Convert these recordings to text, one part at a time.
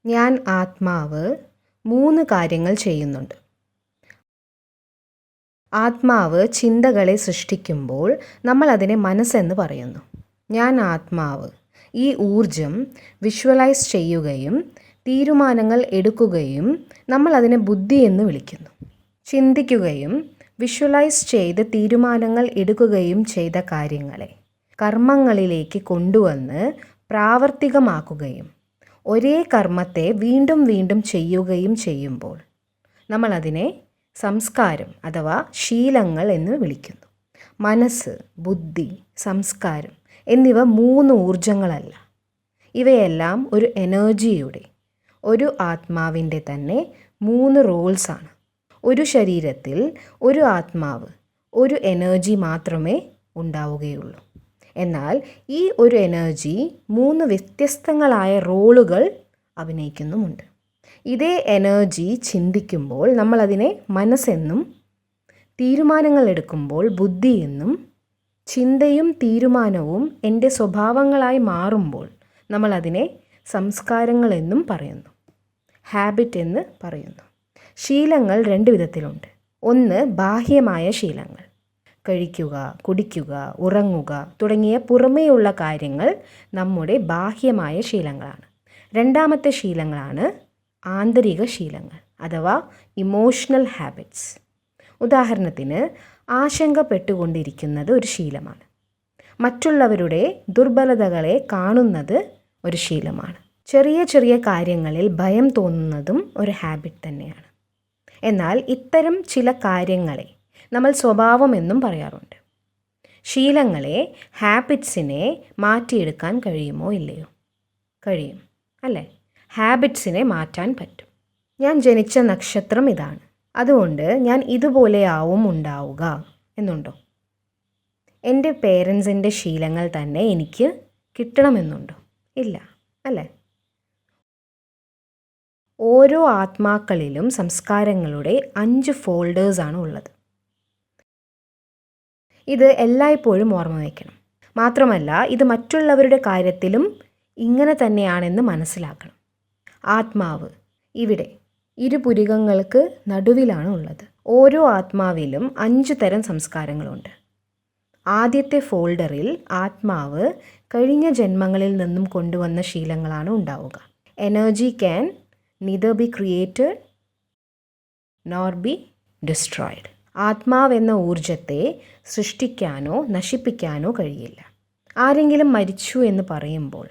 ഞാൻ ആത്മാവ് 3 കാര്യങ്ങൾ ചെയ്യുന്നുണ്ട്. ആത്മാവ് ചിന്തകളെ സൃഷ്ടിക്കുമ്പോൾ നമ്മൾ അതിനെ മനസ്സെന്ന് പറയുന്നു. ഞാൻ ആത്മാവ് ഈ ഊർജം വിഷ്വലൈസ് ചെയ്യുകയും തീരുമാനങ്ങൾ എടുക്കുകയും നമ്മൾ അതിനെ ബുദ്ധി എന്ന് വിളിക്കുന്നു. ചിന്തിക്കുകയും വിഷ്വലൈസ് ചെയ്ത് തീരുമാനങ്ങൾ എടുക്കുകയും ചെയ്ത കാര്യങ്ങളെ കർമ്മങ്ങളിലേക്ക് കൊണ്ടുവന്ന് പ്രാവർത്തികമാക്കുകയും ഒരേ കർമ്മത്തെ വീണ്ടും വീണ്ടും ചെയ്യുകയും ചെയ്യുമ്പോൾ നമ്മളതിനെ സംസ്കാരം അഥവാ ശീലങ്ങൾ എന്ന് വിളിക്കുന്നു. മനസ്സ്, ബുദ്ധി, സംസ്കാരം എന്നിവ 3 ഊർജങ്ങളല്ല. ഇവയെല്ലാം ഒരു എനർജിയുടെ, ഒരു ആത്മാവിൻ്റെ തന്നെ 3 റോൾസാണ്. ഒരു ശരീരത്തിൽ ഒരു ആത്മാവ്, ഒരു എനർജി മാത്രമേ ഉണ്ടാവുകയുള്ളൂ. എന്നാൽ ഈ ഒരു എനർജി 3 വ്യത്യസ്തങ്ങളായ റോളുകൾ അഭിനയിക്കുന്നുമുണ്ട്. ഇതേ എനർജി ചിന്തിക്കുമ്പോൾ നമ്മളതിനെ മനസ്സെന്നും തീരുമാനങ്ങൾ എടുക്കുമ്പോൾ ബുദ്ധി എന്നും ചിന്തയും തീരുമാനവും എൻ്റെ സ്വഭാവങ്ങളായി മാറുമ്പോൾ നമ്മളതിനെ സംസ്കാരങ്ങളെന്നും പറയുന്നു. ഹാബിറ്റ് എന്ന് പറയുന്നു. ശീലങ്ങൾ 2 വിധത്തിലുണ്ട്. ഒന്ന് ബാഹ്യമായ ശീലങ്ങൾ. കഴിക്കുക, കുടിക്കുക, ഉറങ്ങുക തുടങ്ങിയ പുറമേയുള്ള കാര്യങ്ങൾ നമ്മുടെ ബാഹ്യമായ ശീലങ്ങളാണ്. രണ്ടാമത്തെ ശീലങ്ങളാണ് ആന്തരിക ശീലങ്ങൾ അഥവാ ഇമോഷണൽ ഹാബിറ്റ്സ്. ഉദാഹരണത്തിന് ആശങ്കപ്പെട്ടുകൊണ്ടിരിക്കുന്നത് ഒരു ശീലമാണ്. മറ്റുള്ളവരുടെ ദുർബലതകളെ കാണുന്നത് ഒരു ശീലമാണ്. ചെറിയ ചെറിയ കാര്യങ്ങളിൽ ഭയം തോന്നുന്നതും ഒരു ഹാബിറ്റ് തന്നെയാണ്. എന്നാൽ ഇത്തരം ചില കാര്യങ്ങളെ നമ്മൾ സ്വഭാവം എന്നും പറയാറുണ്ട്. ശീലങ്ങളെ, ഹാബിറ്റ്സിനെ മാറ്റിയെടുക്കാൻ കഴിയുമോ ഇല്ലയോ? കഴിയും അല്ലേ? ഹാബിറ്റ്സിനെ മാറ്റാൻ പറ്റും. ഞാൻ ജനിച്ച നക്ഷത്രം ഇതാണ്, അതുകൊണ്ട് ഞാൻ ഇതുപോലെയാവും ഉണ്ടാവുക എന്നുണ്ടോ? എൻ്റെ പേരൻസിൻ്റെ ശീലങ്ങൾ തന്നെ എനിക്ക് കിട്ടണമെന്നുണ്ടോ? ഇല്ല അല്ലേ? ഓരോ ആത്മാക്കളിലും സംസ്കാരങ്ങളുടെ 5 ഫോൾഡേഴ്സാണ് ഉള്ളത്. ഇത് എല്ലായ്പ്പോഴും ഓർമ്മ വയ്ക്കണം. മാത്രമല്ല ഇത് മറ്റുള്ളവരുടെ കാര്യത്തിലും ഇങ്ങനെ തന്നെയാണെന്ന് മനസ്സിലാക്കണം. ആത്മാവ് ഇവിടെ ഇരുപുരികങ്ങൾക്ക് നടുവിലാണ് ഉള്ളത്. ഓരോ ആത്മാവിലും 5 തരം സംസ്കാരങ്ങളുണ്ട്. ആദ്യത്തെ ഫോൾഡറിൽ ആത്മാവ് കഴിഞ്ഞ ജന്മങ്ങളിൽ നിന്നും കൊണ്ടുവന്ന ശീലങ്ങളാണ് ഉണ്ടാവുക. Energy can neither be created nor be destroyed. ആത്മാവെന്ന ഊർജത്തെ സൃഷ്ടിക്കാനോ നശിപ്പിക്കാനോ കഴിയില്ല. ആരെങ്കിലും മരിച്ചു എന്ന് പറയുമ്പോൾ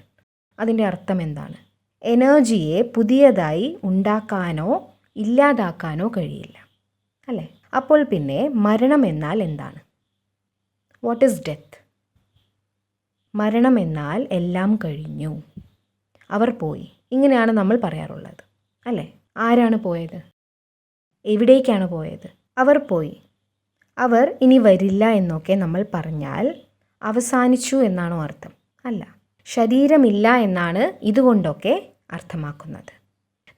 അതിൻ്റെ അർത്ഥം എന്താണ്? എനർജിയെ പുതിയതായി ഉണ്ടാക്കാനോ ഇല്ലാതാക്കാനോ കഴിയില്ല അല്ലേ? അപ്പോൾ പിന്നെ മരണം എന്നാൽ എന്താണ്? What is death? മരണം എന്നാൽ എല്ലാം കഴിഞ്ഞു, അവർ പോയി, ഇങ്ങനെയാണ് നമ്മൾ പറയാറുള്ളത് അല്ലേ? ആരാണ് പോയത്? എവിടേക്കാണ് പോയത്? അവർ പോയി, അവർ ഇനി വരില്ല എന്നൊക്കെ നമ്മൾ പറഞ്ഞാൽ അവസാനിച്ചു എന്നാണോ അർത്ഥം? അല്ല, ശരീരമില്ല എന്നാണ് ഇതുകൊണ്ടൊക്കെ അർത്ഥമാക്കുന്നത്.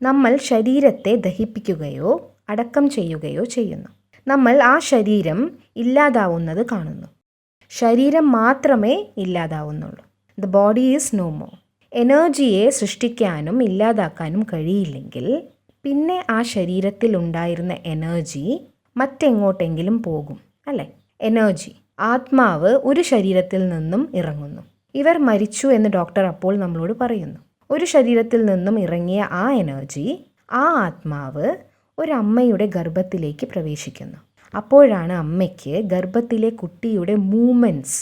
നമ്മൾ ശരീരത്തെ ദഹിപ്പിക്കുകയോ അടക്കം ചെയ്യുകയോ ചെയ്യുന്നു. നമ്മൾ ആ ശരീരം ഇല്ലാതാവുന്നത് കാണുന്നു. ശരീരം മാത്രമേ ഇല്ലാതാവുന്നുള്ളൂ. The body is no more. എനർജിയെ സൃഷ്ടിക്കാനും ഇല്ലാതാക്കാനും കഴിയില്ലെങ്കിൽ പിന്നെ ആ ശരീരത്തിൽ ഉണ്ടായിരുന്ന എനർജി മറ്റെങ്ങോട്ടെങ്കിലും പോകും അല്ലേ? എനർജി, ആത്മാവ് ഒരു ശരീരത്തിൽ നിന്നും ഇറങ്ങുന്നു. ഇവർ മരിച്ചു എന്ന് ഡോക്ടർ അപ്പോൾ നമ്മളോട് പറയുന്നു. ഒരു ശരീരത്തിൽ നിന്നും ഇറങ്ങിയ ആ എനർജി, ആ ആത്മാവ് ഒരു അമ്മയുടെ ഗർഭത്തിലേക്ക് പ്രവേശിക്കുന്നു. അപ്പോഴാണ് അമ്മയ്ക്ക് ഗർഭത്തിലെ കുട്ടിയുടെ മൂവ്മെൻറ്റ്സ്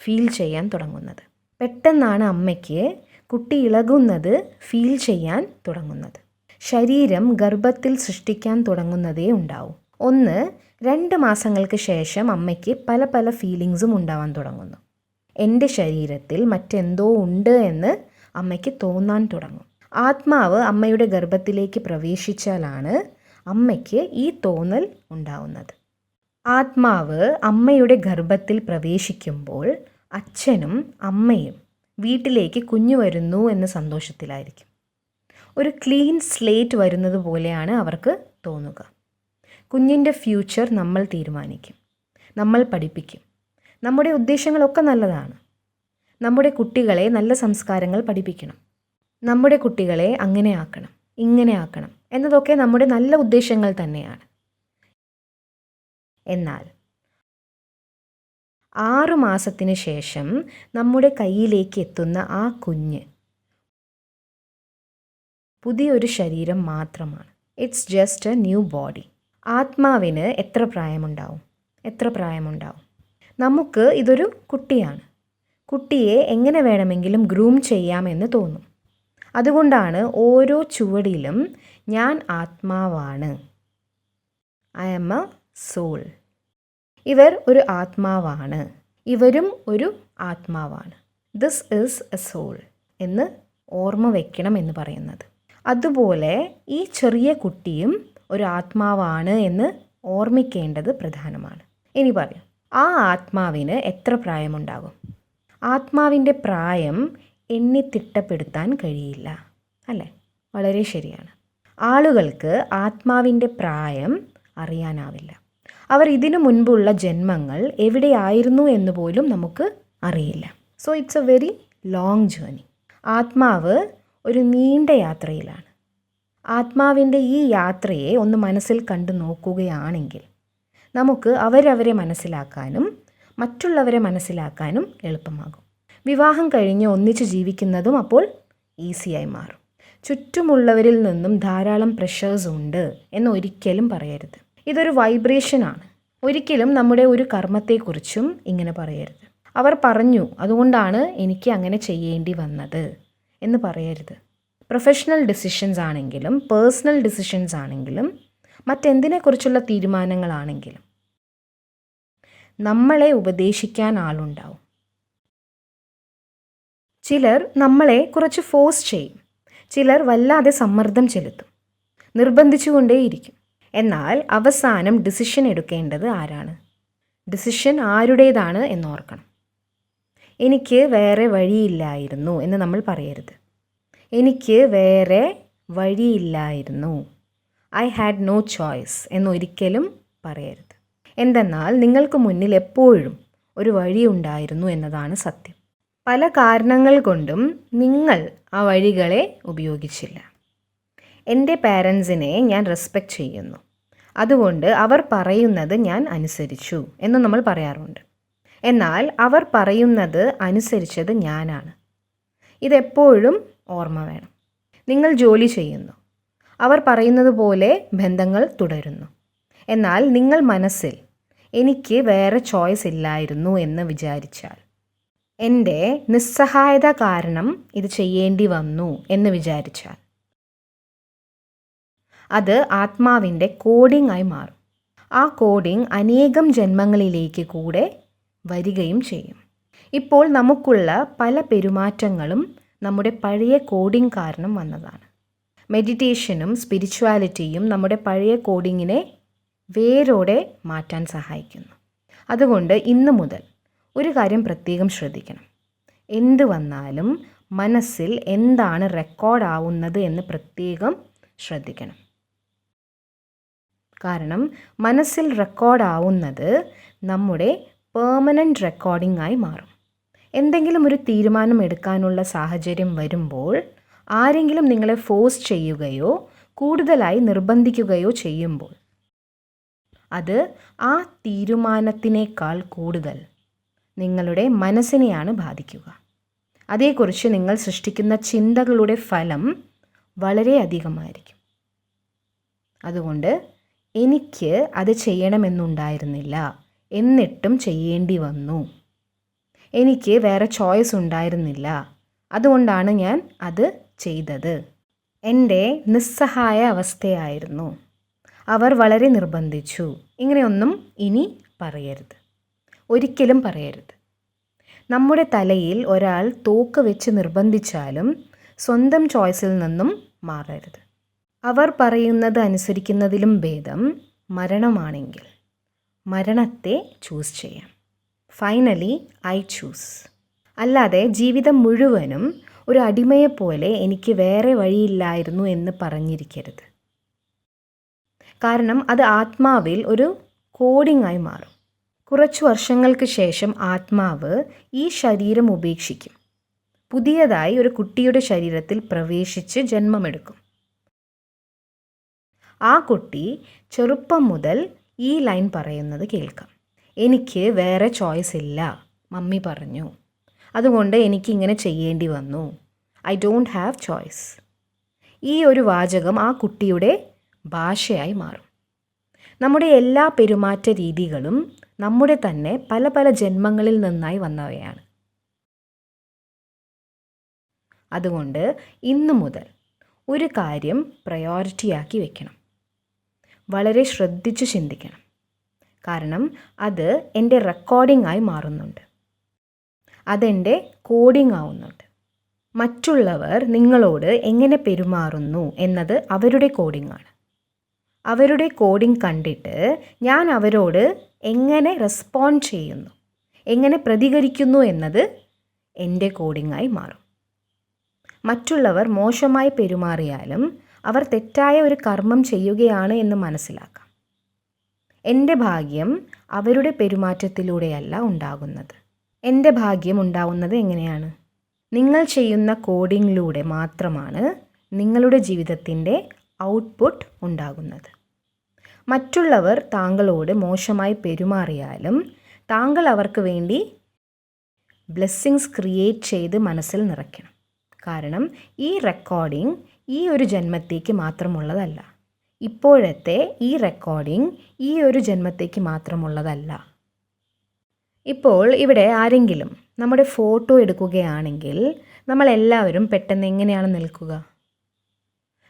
ഫീൽ ചെയ്യാൻ തുടങ്ങുന്നത്. പെട്ടെന്നാണ് അമ്മയ്ക്ക് കുട്ടി ഇളകുന്നത് ഫീൽ ചെയ്യാൻ തുടങ്ങുന്നത്. ശരീരം ഗർഭത്തിൽ സൃഷ്ടിക്കാൻ തുടങ്ങുന്നതേ ഉണ്ടാവും. 1-2 മാസങ്ങൾക്ക് ശേഷം അമ്മയ്ക്ക് പല പല ഫീലിങ്സും ഉണ്ടാവാൻ തുടങ്ങുന്നു. എൻ്റെ ശരീരത്തിൽ മറ്റെന്തോ ഉണ്ട് എന്ന് അമ്മയ്ക്ക് തോന്നാൻ തുടങ്ങും. ആത്മാവ് അമ്മയുടെ ഗർഭത്തിലേക്ക് പ്രവേശിച്ചാലാണ് അമ്മയ്ക്ക് ഈ തോന്നൽ ഉണ്ടാവുന്നത്. ആത്മാവ് അമ്മയുടെ ഗർഭത്തിൽ പ്രവേശിക്കുമ്പോൾ അച്ഛനും അമ്മയും വീട്ടിലേക്ക് കുഞ്ഞു വരുന്നു എന്ന സന്തോഷത്തിലായിരിക്കും. ഒരു ക്ലീൻ സ്ലേറ്റ് വരുന്നത് പോലെയാണ് അവർക്ക് തോന്നുക. കുഞ്ഞിൻ്റെ ഫ്യൂച്ചർ നമ്മൾ തീരുമാനിക്കും, നമ്മൾ പഠിപ്പിക്കും. നമ്മുടെ ഉദ്ദേശങ്ങളൊക്കെ നല്ലതാണ്. നമ്മുടെ കുട്ടികളെ നല്ല സംസ്കാരങ്ങൾ പഠിപ്പിക്കണം. നമ്മുടെ കുട്ടികളെ അങ്ങനെ ആക്കണം, ഇങ്ങനെ ആക്കണം എന്നതൊക്കെ നമ്മുടെ നല്ല ഉദ്ദേശങ്ങൾ തന്നെയാണ്. എന്നാൽ 6 മാസത്തിന് ശേഷം നമ്മുടെ കയ്യിലേക്ക് എത്തുന്ന ആ കുഞ്ഞ് പുതിയൊരു ശരീരം മാത്രമാണ്. It's just A new body. ആത്മാവിന് എത്ര പ്രായമുണ്ടാവും? നമുക്ക് ഇതൊരു കുട്ടിയാണ്. കുട്ടിയെ എങ്ങനെ വേണമെങ്കിലും ഗ്രൂം ചെയ്യാമെന്ന് തോന്നും. അതുകൊണ്ടാണ് ഓരോ ചുവടിലും ഞാൻ ആത്മാവാണ്, ഐ ആം എ സോൾ. ഇവർ ഒരു ആത്മാവാണ്, ഇവരും ഒരു ആത്മാവാണ്. ദിസ് ഈസ് എ സോൾ എന്ന് ഓർമ്മ വയ്ക്കണം എന്ന് പറയുന്നത്. അതുപോലെ ഈ ചെറിയ കുട്ടിയും ഒരു ആത്മാവാണ് എന്ന് ഓർമ്മിക്കേണ്ടത് പ്രധാനമാണ്. ഇനി പറയാം, ആ ആത്മാവിന് എത്ര പ്രായമുണ്ടാകും? ആത്മാവിൻ്റെ പ്രായം എണ്ണിത്തിട്ടപ്പെടുത്താൻ കഴിയില്ല, അല്ലേ? വളരെ ശരിയാണ്. ആളുകൾക്ക് ആത്മാവിൻ്റെ പ്രായം അറിയാനാവില്ല. അവർ ഇതിനു മുൻപുള്ള ജന്മങ്ങൾ എവിടെയായിരുന്നു എന്ന് പോലും നമുക്ക് അറിയില്ല. So it's A very long journey. ആത്മാവ് ഒരു നീണ്ട യാത്രയിലാണ്. ആത്മാവിൻ്റെ ഈ യാത്രയെ ഒന്ന് മനസ്സിൽ കണ്ടു നോക്കുകയാണെങ്കിൽ നമുക്ക് അവരവരെ മനസ്സിലാക്കാനും മറ്റുള്ളവരെ മനസ്സിലാക്കാനും എളുപ്പമാകും. വിവാഹം കഴിഞ്ഞ് ഒന്നിച്ച് ജീവിക്കുന്നതും അപ്പോൾ ഈസിയായി മാറും. ചുറ്റുമുള്ളവരിൽ നിന്നും ധാരാളം പ്രഷേഴ്സ് ഉണ്ട് എന്നൊരിക്കലും പറയരുത്. ഇതൊരു വൈബ്രേഷനാണ്. ഒരിക്കലും നമ്മുടെ ഒരു കർമ്മത്തെക്കുറിച്ചും ഇങ്ങനെ പറയരുത്. അവർ പറഞ്ഞു, അതുകൊണ്ടാണ് എനിക്ക് അങ്ങനെ ചെയ്യേണ്ടി വന്നത് എന്ന് പറയരുത്. പ്രൊഫഷണൽ ഡിസിഷൻസ് ആണെങ്കിലും പേഴ്സണൽ ഡിസിഷൻസ് ആണെങ്കിലും മറ്റെന്തിനെക്കുറിച്ചുള്ള തീരുമാനങ്ങളാണെങ്കിലും നമ്മളെ ഉപദേശിക്കാൻ ആളുണ്ടാവും. ചിലർ നമ്മളെ കുറച്ച് ഫോഴ്സ് ചെയ്യും, ചിലർ വല്ലാതെ സമ്മർദ്ദം ചെലുത്തും, നിർബന്ധിച്ചുകൊണ്ടേയിരിക്കും. എന്നാൽ അവസാനം ഡിസിഷൻ എടുക്കേണ്ടത് ആരാണ്? ഡിസിഷൻ ആരുടേതാണ് എന്നോർക്കണം. എനിക്ക് വേറെ വഴിയില്ലായിരുന്നു എന്ന് നമ്മൾ പറയരുത്. എനിക്ക് വേറെ വഴിയില്ലായിരുന്നു, ഐ ഹാഡ് നോ ചോയ്സ് എന്നൊരിക്കലും പറയരുത്. എന്തെന്നാൽ നിങ്ങൾക്ക് മുന്നിൽ എപ്പോഴും ഒരു വഴിയുണ്ടായിരുന്നു എന്നതാണ് സത്യം. പല കാരണങ്ങൾ കൊണ്ടും നിങ്ങൾ ആ വഴികളെ ഉപയോഗിച്ചില്ല. എൻ്റെ പാരൻസിനെ ഞാൻ റെസ്പെക്റ്റ് ചെയ്യുന്നു, അതുകൊണ്ട് അവർ പറയുന്നത് ഞാൻ അനുസരിച്ചു എന്ന് നമ്മൾ പറയാറുണ്ട്. എന്നാൽ അവർ പറയുന്നത് അനുസരിച്ചത് ഞാനാണ്. ഇതെപ്പോഴും ഓർമ്മ വേണം. നിങ്ങൾ ജോലി ചെയ്യുന്നു, അവർ പറയുന്നത് പോലെ ബന്ധങ്ങൾ തുടരുന്നു. എന്നാൽ നിങ്ങൾ മനസ്സിൽ എനിക്ക് വേറെ ചോയ്സ് ഇല്ലായിരുന്നു എന്ന് വിചാരിച്ചാൽ, എൻ്റെ നിസ്സഹായത കാരണം ഇത് ചെയ്യേണ്ടി വന്നു എന്ന് വിചാരിച്ചാൽ, അത് ആത്മാവിൻ്റെ കോഡിംഗ് ആയി മാറും. ആ കോഡിംഗ് അനേകം ജന്മങ്ങളിലേക്ക് കൂടെ വരികയും ചെയ്യും. ഇപ്പോൾ നമുക്കുള്ള പല പെരുമാറ്റങ്ങളും നമ്മുടെ പഴയ കോഡിംഗ് കാരണം വന്നതാണ്. മെഡിറ്റേഷനും സ്പിരിച്വാലിറ്റിയും നമ്മുടെ പഴയ കോഡിങ്ങിനെ വേരോടെ മാറ്റാൻ സഹായിക്കുന്നു. അതുകൊണ്ട് ഇന്നു മുതൽ ഒരു കാര്യം പ്രത്യേകം ശ്രദ്ധിക്കണം. എന്ത് വന്നാലും മനസ്സിൽ എന്താണ് റെക്കോർഡ് ആവുന്നത് എന്ന് പ്രത്യേകം ശ്രദ്ധിക്കണം. കാരണം മനസ്സിൽ റെക്കോർഡ് ആവുന്നത് നമ്മുടെ പെർമനൻ്റ് റെക്കോർഡിംഗ് ആയി മാറും. എന്തെങ്കിലും ഒരു തീരുമാനം എടുക്കാനുള്ള സാഹചര്യം വരുമ്പോൾ ആരെങ്കിലും നിങ്ങളെ ഫോഴ്സ് ചെയ്യുകയോ കൂടുതലായി നിർബന്ധിക്കുകയോ ചെയ്യുമ്പോൾ അത് ആ തീരുമാനത്തിനേക്കാൾ കൂടുതൽ നിങ്ങളുടെ മനസ്സിനെയാണ് ബാധിക്കുക. അതേക്കുറിച്ച് നിങ്ങൾ സൃഷ്ടിക്കുന്ന ചിന്തകളുടെ ഫലം വളരെ അധികമായിരിക്കും. അതുകൊണ്ട് എനിക്ക് അത് ചെയ്യണമെന്നുണ്ടായിരുന്നില്ല, എന്നിട്ടും ചെയ്യേണ്ടി വന്നു. എനിക്ക് വേറെ ചോയ്സ് ഉണ്ടായിരുന്നില്ല, അതുകൊണ്ടാണ് ഞാൻ അത് ചെയ്തത്. എൻ്റെ നിസ്സഹായ അവസ്ഥയായിരുന്നു, അവർ വളരെ നിർബന്ധിച്ചു. ഇങ്ങനെയൊന്നും ഇനി പറയരുത്, ഒരിക്കലും പറയരുത്. നമ്മുടെ തലയിൽ ഒരാൾ തോക്ക് വെച്ച് നിർബന്ധിച്ചാലും സ്വന്തം ചോയ്സിൽ നിന്നും മാറരുത്. അവർ പറയുന്നത് അനുസരിക്കുന്നതിലും ഭേദം മരണമാണെങ്കിൽ മരണത്തെ ചൂസ് ചെയ്യാം. Finally I choose. അല്ലാതെ ജീവിതം മുഴുവനും ഒരു അടിമയെപ്പോലെ എനിക്ക് വേറെ വഴിയില്ലായിരുന്നു എന്ന് പറഞ്ഞിരിക്കരുത്. കാരണം അത് ആത്മാവിൽ ഒരു കോഡിംഗ് ആയി മാറും. കുറച്ചു വർഷങ്ങൾക്ക് ശേഷം ആത്മാവ് ഈ ശരീരം ഉപേക്ഷിക്കും, പുതിയതായി ഒരു കുട്ടിയുടെ ശരീരത്തിൽ പ്രവേശിച്ച് ജന്മമെടുക്കും. ആ കുട്ടി ചെറുപ്പം മുതൽ ഈ ലൈൻ പറയുന്നത് കേൾക്കാം: എനിക്ക് വേറെ ചോയ്സ് ഇല്ല, മമ്മി പറഞ്ഞു, അതുകൊണ്ട് എനിക്കിങ്ങനെ ചെയ്യേണ്ടി വന്നു. I don't have choice. ഈ ഒരു വാചകം ആ കുട്ടിയുടെ ഭാഷയായി മാറും. നമ്മുടെ എല്ലാ പെരുമാറ്റ രീതികളും നമ്മുടെ തന്നെ പല പല ജന്മങ്ങളിൽ നിന്നായി വന്നവയാണ്. അതുകൊണ്ട് ഇന്നു മുതൽ ഒരു കാര്യം പ്രയോറിറ്റിയാക്കി വെക്കണം. വളരെ ശ്രദ്ധിച്ച് ചിന്തിക്കണം. കാരണം അത് എൻ്റെ റെക്കോർഡിംഗ് ആയി മാറുന്നുണ്ട്. അതെൻ്റെ കോഡിംഗ് ആവുന്നുണ്ട്. മറ്റുള്ളവർ നിങ്ങളോട് എങ്ങനെ പെരുമാറുന്നു എന്നത് അവരുടെ കോഡിംഗ് ആണ്. അവരുടെ കോഡിംഗ് കണ്ടിട്ട് ഞാൻ അവരോട് എങ്ങനെ റെസ്പോണ്ട് ചെയ്യുന്നു, എങ്ങനെ പ്രതികരിക്കുന്നു എന്നത് എൻ്റെ കോഡിംഗായി മാറും. മറ്റുള്ളവർ മോശമായി പെരുമാറിയാലും അവർ തെറ്റായ ഒരു കർമ്മം ചെയ്യുകയാണ് എന്ന് മനസ്സിലാക്കാം. എൻ്റെ ഭാഗ്യം അവരുടെ പെരുമാറ്റത്തിലൂടെയല്ല ഉണ്ടാകുന്നത്. എൻ്റെ ഭാഗ്യം ഉണ്ടാവുന്നത് എങ്ങനെയാണ്? നിങ്ങൾ ചെയ്യുന്ന കോഡിങ്ങിലൂടെ മാത്രമാണ് നിങ്ങളുടെ ജീവിതത്തിൻ്റെ ഔട്ട്പുട്ട് ഉണ്ടാകുന്നത്. മറ്റുള്ളവർ താങ്കളോട് മോശമായി പെരുമാറിയാലും താങ്കൾ അവർക്ക് വേണ്ടി ബ്ലെസ്സിങ്സ് ക്രിയേറ്റ് ചെയ്ത് മനസ്സിൽ നിറയ്ക്കണം. കാരണം ഈ റെക്കോർഡിംഗ് ഈ ഒരു ജന്മത്തേക്ക് മാത്രമുള്ളതല്ല. ഇപ്പോഴത്തെ ഈ റെക്കോർഡിംഗ് ഈ ഒരു ജന്മത്തേക്ക് മാത്രമുള്ളതല്ല. ഇപ്പോൾ ഇവിടെ ആരെങ്കിലും നമ്മുടെ ഫോട്ടോ എടുക്കുകയാണെങ്കിൽ നമ്മളെല്ലാവരും പെട്ടെന്ന് എങ്ങനെയാണ് നിൽക്കുക?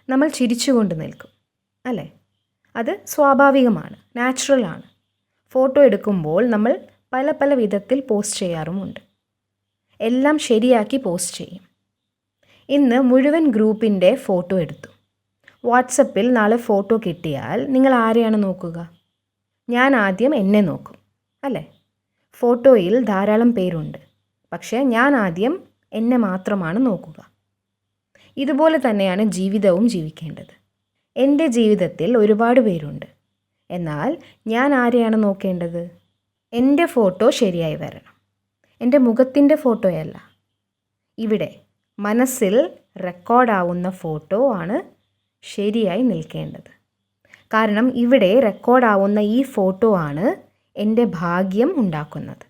നമ്മൾ ചിരിച്ചുകൊണ്ട് നിൽക്കും, അല്ലേ? അത് സ്വാഭാവികമാണ്, നാച്ചുറലാണ്. ഫോട്ടോ എടുക്കുമ്പോൾ നമ്മൾ പല പല വിധത്തിൽ പോസ്റ്റ് ചെയ്യാറുമുണ്ട്. എല്ലാം ശരിയാക്കി പോസ്റ്റ് ചെയ്യും. ഇന്ന് മുഴുവൻ ഗ്രൂപ്പിൻ്റെ ഫോട്ടോ എടുത്തു. വാട്സപ്പിൽ നാളെ ഫോട്ടോ കിട്ടിയാൽ നിങ്ങൾ ആരെയാണ് നോക്കുക? ഞാൻ ആദ്യം എന്നെ നോക്കും, അല്ലേ? ഫോട്ടോയിൽ ധാരാളം പേരുണ്ട്, പക്ഷേ ഞാൻ ആദ്യം എന്നെ മാത്രമാണ് നോക്കുക. ഇതുപോലെ തന്നെയാണ് ജീവിതവും ജീവിക്കേണ്ടത്. എൻ്റെ ജീവിതത്തിൽ ഒരുപാട് പേരുണ്ട്, എന്നാൽ ഞാൻ ആരെയാണ് നോക്കേണ്ടത്? എൻ്റെ ഫോട്ടോ ശരിയായി വരണം, എൻ്റെ മുഖത്തിൻ്റെ ഫോട്ടോയല്ല. ഇവിടെ മനസ്സിൽ റെക്കോർഡാവുന്ന ഫോട്ടോ ആണ് ശരിയായി നിൽക്കേണ്ടത്. കാരണം ഇവിടെ റെക്കോർഡാവുന്ന ഈ ഫോട്ടോ ആണ് എൻ്റെ ഭാഗ്യം ഉണ്ടാക്കുന്നത്.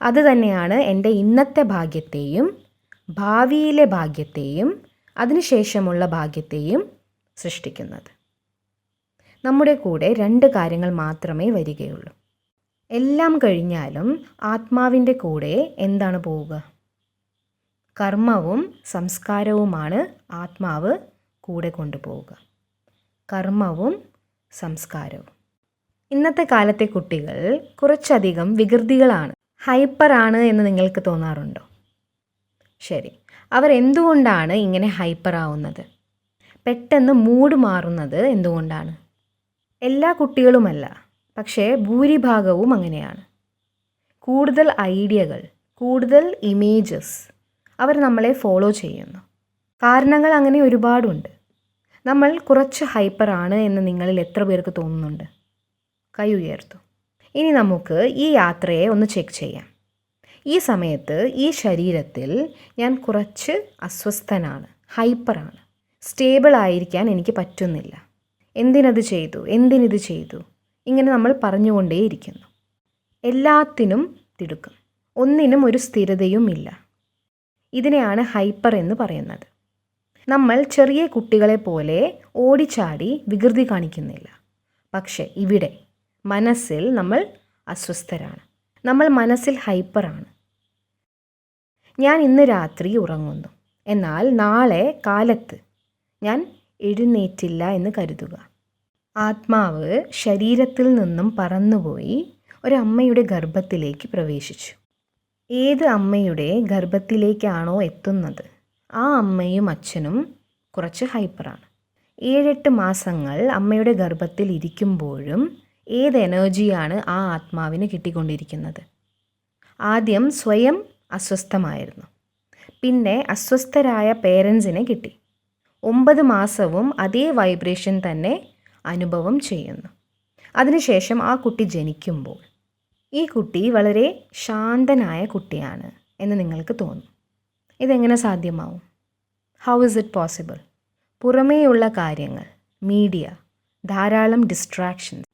അത് തന്നെയാണ് എൻ്റെ ഇന്നത്തെ ഭാഗ്യത്തെയും ഭാവിയിലെ ഭാഗ്യത്തെയും അതിനുശേഷമുള്ള ഭാഗ്യത്തെയും സൃഷ്ടിക്കുന്നത്. നമ്മുടെ കൂടെ 2 കാര്യങ്ങൾ മാത്രമേ വരികയുള്ളൂ. എല്ലാം കഴിഞ്ഞാലും ആത്മാവിൻ്റെ കൂടെ എന്താണ് പോവുക? കർമ്മവും സംസ്കാരവുമാണ് ആത്മാവ് കൂടെ കൊണ്ടുപോവുക. കർമ്മവും സംസ്കാരവും. ഇന്നത്തെ കാലത്തെ കുട്ടികൾ കുറച്ചധികം വികൃതികളാണ്, ഹൈപ്പറാണ് എന്ന് നിങ്ങൾക്ക് തോന്നാറുണ്ടോ? ശരി, അവർ എന്തുകൊണ്ടാണ് ഇങ്ങനെ ഹൈപ്പറാവുന്നത്? പെട്ടെന്ന് മൂഡ് മാറുന്നത് എന്തുകൊണ്ടാണ്? എല്ലാ കുട്ടികളുമല്ല, പക്ഷേ ഭൂരിഭാഗവും അങ്ങനെയാണ്. കൂടുതൽ ഐഡിയകൾ, കൂടുതൽ ഇമേജസ് അവർ നമ്മളെ ഫോളോ ചെയ്യുന്നു. കാരണങ്ങൾ അങ്ങനെ ഒരുപാടുണ്ട്. നമ്മൾ കുറച്ച് ഹൈപ്പറാണ് എന്ന് നിങ്ങളിൽ എത്ര പേർക്ക് തോന്നുന്നുണ്ട്? കൈ ഉയർത്തു. ഇനി നമുക്ക് ഈ യാത്രയെ ഒന്ന് ചെക്ക് ചെയ്യാം. ഈ സമയത്ത് ഈ ശരീരത്തിൽ ഞാൻ കുറച്ച് അസ്വസ്ഥനാണ്, ഹൈപ്പറാണ്. സ്റ്റേബിൾ ആയിരിക്കാൻ എനിക്ക് പറ്റുന്നില്ല. എന്തിനത് ചെയ്തു, എന്തിനിത് ചെയ്തു, ഇങ്ങനെ നമ്മൾ പറഞ്ഞുകൊണ്ടേയിരിക്കുന്നു. എല്ലാത്തിനും തിടുക്കം, ഒന്നിനും ഒരു സ്ഥിരതയും ഇല്ല. ഇതിനെയാണ് ഹൈപ്പർ എന്ന് പറയുന്നത്. നമ്മൾ ചെറിയ കുട്ടികളെ പോലെ ഓടിച്ചാടി വികൃതി കാണിക്കുന്നില്ല. പക്ഷേ ഇവിടെ മനസ്സിൽ നമ്മൾ അസ്വസ്ഥരാണ്. നമ്മൾ മനസ്സിൽ ഹൈപ്പറാണ്. ഞാൻ ഇന്ന് രാത്രി ഉറങ്ങുന്നു, എന്നാൽ നാളെ കാലത്ത് ഞാൻ എഴുന്നേറ്റില്ല എന്ന് കരുതുക. ആത്മാവ് ശരീരത്തിൽ നിന്നും പറന്നുപോയി ഒരമ്മയുടെ ഗർഭത്തിലേക്ക് പ്രവേശിച്ചു. ഏത് അമ്മയുടെ ഗർഭത്തിലേക്കാണോ എത്തുന്നത് ആ അമ്മയും അച്ഛനും കുറച്ച് ഹൈപ്പറാണ്. 7-8 മാസങ്ങൾ അമ്മയുടെ ഗർഭത്തിൽ ഇരിക്കുമ്പോഴും ഏത് എനർജിയാണ് ആ ആത്മാവിന് കിട്ടിക്കൊണ്ടിരിക്കുന്നത്? ആദ്യം സ്വയം അസ്വസ്ഥമായിരുന്നു, പിന്നെ അസ്വസ്ഥരായ പേരൻസിനെ കിട്ടി. 9 മാസവും അതേ വൈബ്രേഷൻ തന്നെ അനുഭവം ചെയ്യുന്നു. അതിനുശേഷം ആ കുട്ടി ജനിക്കുമ്പോൾ ഈ കുട്ടി വളരെ ശാന്തനായ കുട്ടിയാണ് എന്ന് നിങ്ങൾക്ക് തോന്നും. ഇതെങ്ങനെ സാധ്യമാവും? How is it possible? പുറമേയുള്ള കാര്യങ്ങൾ, മീഡിയ, ധാരാളം ഡിസ്ട്രാക്ഷൻസ്,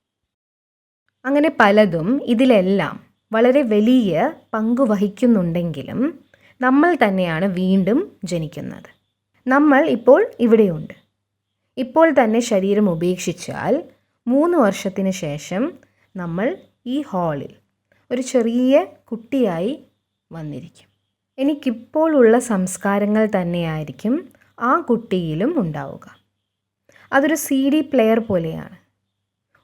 അങ്ങനെ പലതും ഇതിലെല്ലാം വളരെ വലിയ പങ്ക് വഹിക്കുന്നുണ്ടെങ്കിലും നമ്മൾ തന്നെയാണ് വീണ്ടും ജനിക്കുന്നത്. നമ്മൾ ഇപ്പോൾ ഇവിടെയുണ്ട്. ഇപ്പോൾ തന്നെ ശരീരം ഉപേക്ഷിച്ചാൽ 3 വർഷത്തിന് ശേഷം നമ്മൾ ഈ ഹാളിൽ ഒരു ചെറിയ കുട്ടിയായി വന്നിരിക്കും. എനിക്കിപ്പോൾ ഉള്ള സംസ്കാരങ്ങൾ തന്നെയായിരിക്കും ആ കുട്ടിയിലും ഉണ്ടാവുക. അതൊരു CD പ്ലെയർ പോലെയാണ്.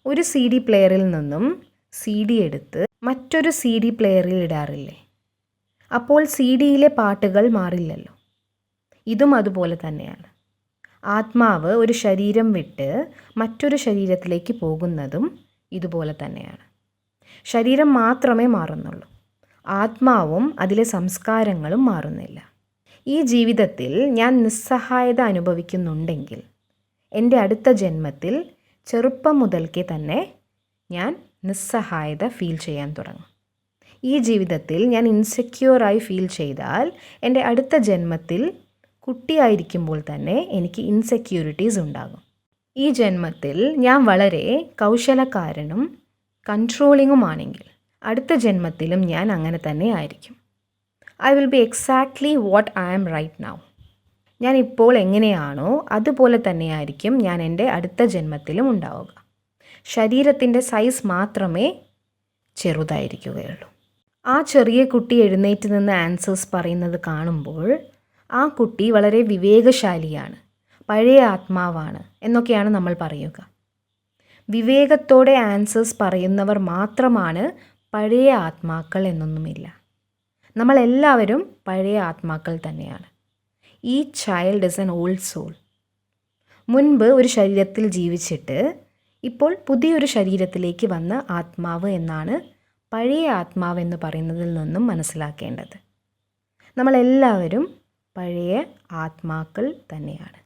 ഒരു CD പ്ലെയറിൽ നിന്നും CD എടുത്ത് മറ്റൊരു CD പ്ലെയറിൽ ഇടാറില്ലേ? അപ്പോൾ CDയിലെ പാട്ടുകൾ മാറില്ലല്ലോ. ഇതും അതുപോലെ തന്നെയാണ്. ആത്മാവ് ഒരു ശരീരം വിട്ട് മറ്റൊരു ശരീരത്തിലേക്ക് പോകുന്നതും ഇതുപോലെ തന്നെയാണ്. ശരീരം മാത്രമേ മാറുന്നുള്ളൂ. ആത്മാവും അതിലെ സംസ്കാരങ്ങളും മാറുന്നില്ല. ഈ ജീവിതത്തിൽ ഞാൻ നിസ്സഹായത അനുഭവിക്കുന്നുണ്ടെങ്കിൽ എൻ്റെ അടുത്ത ജന്മത്തിൽ ചെറുപ്പം മുതൽക്കേ തന്നെ ഞാൻ നിസ്സഹായത ഫീൽ ചെയ്യാൻ തുടങ്ങും. ഈ ജീവിതത്തിൽ ഞാൻ ഇൻസെക്യൂറായി ഫീൽ ചെയ്താൽ എൻ്റെ അടുത്ത ജന്മത്തിൽ കുട്ടിയായിരിക്കുമ്പോൾ തന്നെ എനിക്ക് ഇൻസെക്യൂരിറ്റീസ് ഉണ്ടാകും. ഈ ജന്മത്തിൽ ഞാൻ വളരെ കൗശലക്കാരനും കൺട്രോളിങ്ങുമാണെങ്കിൽ അടുത്ത ജന്മത്തിലും ഞാൻ അങ്ങനെ തന്നെ ആയിരിക്കും. I will be exactly what I am right now. ഞാൻ ഇപ്പോൾ എങ്ങനെയാണോ അതുപോലെ തന്നെയായിരിക്കും ഞാൻ എൻ്റെ അടുത്ത ജന്മത്തിലും ഉണ്ടാവുക. ശരീരത്തിൻ്റെ സൈസ് മാത്രമേ ചെറുതായിരിക്കുകയുള്ളൂ. ആ ചെറിയ കുട്ടി എഴുന്നേറ്റ് നിന്ന് ആൻസേഴ്സ് പറയുന്നത് കാണുമ്പോൾ ആ കുട്ടി വളരെ വിവേകശാലിയാണ്, പഴയ ആത്മാവാണ് എന്നൊക്കെയാണ് നമ്മൾ പറയുക. വിവേകത്തോടെ ആൻസേഴ്സ് പറയുന്നവർ മാത്രമാണ് പഴയ ആത്മാക്കൾ എന്നൊന്നുമില്ല. നമ്മളെല്ലാവരും പഴയ ആത്മാക്കൾ തന്നെയാണ്. ഈ child is an old soul. മുൻപ് ഒരു ശരീരത്തിൽ ജീവിച്ചിട്ട് ഇപ്പോൾ പുതിയൊരു ശരീരത്തിലേക്ക് വന്ന ആത്മാവ് എന്നാണ് പഴയ ആത്മാവ് എന്ന് പറയുന്നതിൽ നിന്നും മനസ്സിലാക്കേണ്ടത്. നമ്മളെല്ലാവരും പഴയ ആത്മാക്കൾ തന്നെയാണ്.